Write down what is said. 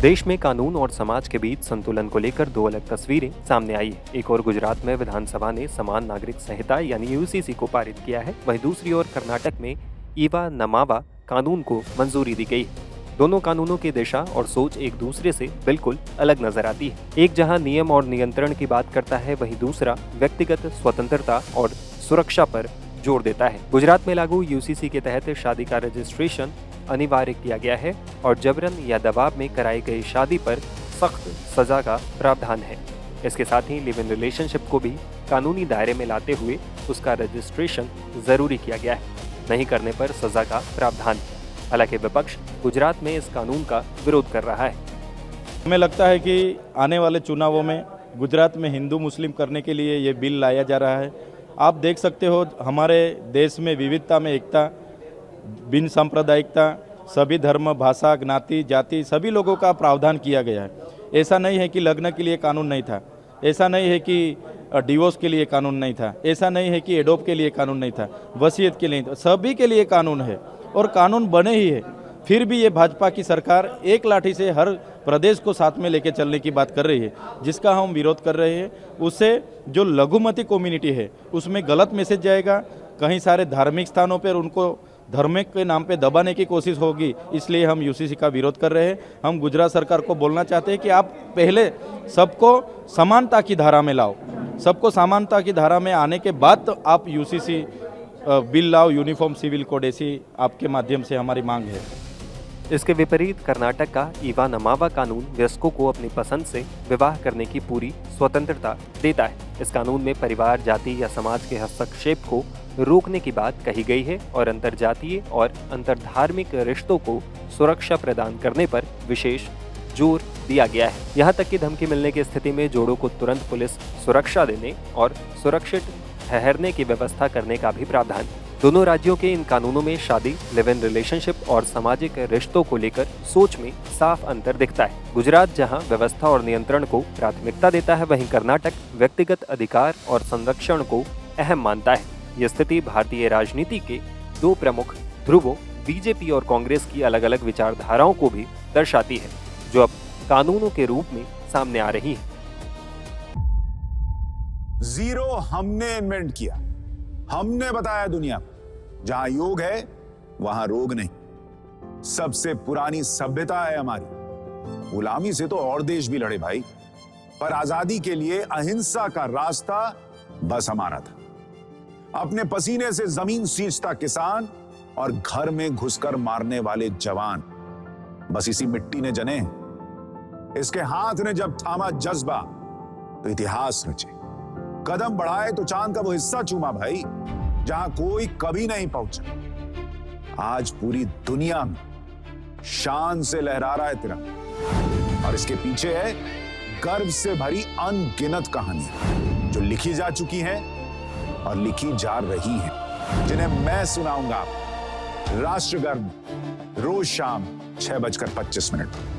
देश में कानून और समाज के बीच संतुलन को लेकर दो अलग तस्वीरें सामने आई है। एक और गुजरात में विधानसभा ने समान नागरिक संहिता यानी यूसीसी को पारित किया है, वहीं दूसरी ओर कर्नाटक में ईवा नमावा कानून को मंजूरी दी गई है। दोनों कानूनों की दिशा और सोच एक दूसरे से बिल्कुल अलग नजर आती है। एक जहां नियम और नियंत्रण की बात करता है, वहीं दूसरा व्यक्तिगत स्वतंत्रता और सुरक्षा पर जोर देता है। गुजरात में लागू यूसीसी के तहत शादी का रजिस्ट्रेशन अनिवार्य किया गया है और जबरन या दबाव में कराई गई शादी पर सख्त सजा का प्रावधान है। इसके साथ ही लिव इन रिलेशनशिप को भी कानूनी दायरे में लाते हुए उसका रजिस्ट्रेशन जरूरी किया गया है। नहीं करने पर सजा का प्रावधान है। हालांकि विपक्ष गुजरात में इस कानून का विरोध कर रहा है। हमें लगता है कि आने वाले चुनावों में गुजरात में हिंदू मुस्लिम करने के लिए ये बिल लाया जा रहा है। आप देख सकते हो, हमारे देश में विविधता में एकता, बिन सांप्रदायिकता, सभी धर्म, भाषा, ज्ञाति, जाति सभी लोगों का प्रावधान किया गया है। ऐसा नहीं है कि लग्न के लिए कानून नहीं था, ऐसा नहीं है कि डिवोर्स के लिए कानून नहीं था, ऐसा नहीं है कि एडोप्ट के लिए कानून नहीं था, वसीयत के लिए, सभी के लिए कानून है और कानून बने ही है। फिर भी ये भाजपा की सरकार एक लाठी से हर प्रदेश को साथ में लेके चलने की बात कर रही है, जिसका हम विरोध कर रहे हैं। उससे जो लघुमती कम्युनिटी है उसमें गलत मैसेज जाएगा। कहीं सारे धार्मिक स्थानों पर उनको धर्म के नाम पे दबाने की कोशिश होगी, इसलिए हम यूसीसी का विरोध कर रहे हैं। हम गुजरात सरकार को बोलना चाहते हैं कि आप पहले सबको समानता की धारा में लाओ, सबको समानता की धारा में आने के बाद तो आप यूसीसी बिल लाओ, यूनिफॉर्म सिविल कोड, ऐसी आपके माध्यम से हमारी मांग है। इसके विपरीत कर्नाटक का ईवा नमावा कानून वयस्कों को अपनी पसंद से विवाह करने की पूरी स्वतंत्रता देता है। इस कानून में परिवार, जाति या समाज के हस्तक्षेप को रोकने की बात कही गई है और अंतरजातीय और अंतरधार्मिक रिश्तों को सुरक्षा प्रदान करने पर विशेष जोर दिया गया है। यहाँ तक कि धमकी मिलने की स्थिति में जोड़ों को तुरंत पुलिस सुरक्षा देने और सुरक्षित ठहरने की व्यवस्था करने का भी प्रावधान है। दोनों राज्यों के इन कानूनों में शादी, लिव इन रिलेशनशिप और सामाजिक रिश्तों को लेकर सोच में साफ अंतर दिखता है। गुजरात जहां व्यवस्था और नियंत्रण को प्राथमिकता देता है, वहीं कर्नाटक व्यक्तिगत अधिकार और संरक्षण को अहम मानता है। ये स्थिति भारतीय राजनीति के दो प्रमुख ध्रुवों बीजेपी और कांग्रेस की अलग अलग विचारधाराओं को भी दर्शाती है, जो अब कानूनों के रूप में सामने आ रही है। जीरो हमने इन्वेंट किया, हमने बताया दुनिया को, जहां योग है वहां रोग नहीं। सबसे पुरानी सभ्यता है हमारी। गुलामी से तो और देश भी लड़े भाई, पर आजादी के लिए अहिंसा का रास्ता बस हमारा था। अपने पसीने से जमीन सींचता किसान और घर में घुसकर मारने वाले जवान, बस इसी मिट्टी ने जने। इसके हाथ ने जब थामा जज्बा तो इतिहास रचे। कदम बढ़ाए तो चांद का वो हिस्सा चूमा भाई, जहां कोई कभी नहीं पहुंचा। आज पूरी दुनिया में शान से लहरा रहा है तिरंगा, और इसके पीछे है गर्व से भरी अनगिनत कहानियां जो लिखी जा चुकी हैं और लिखी जा रही हैं, जिन्हें मैं सुनाऊंगा राष्ट्रगर्व रोज शाम 6:25 पर।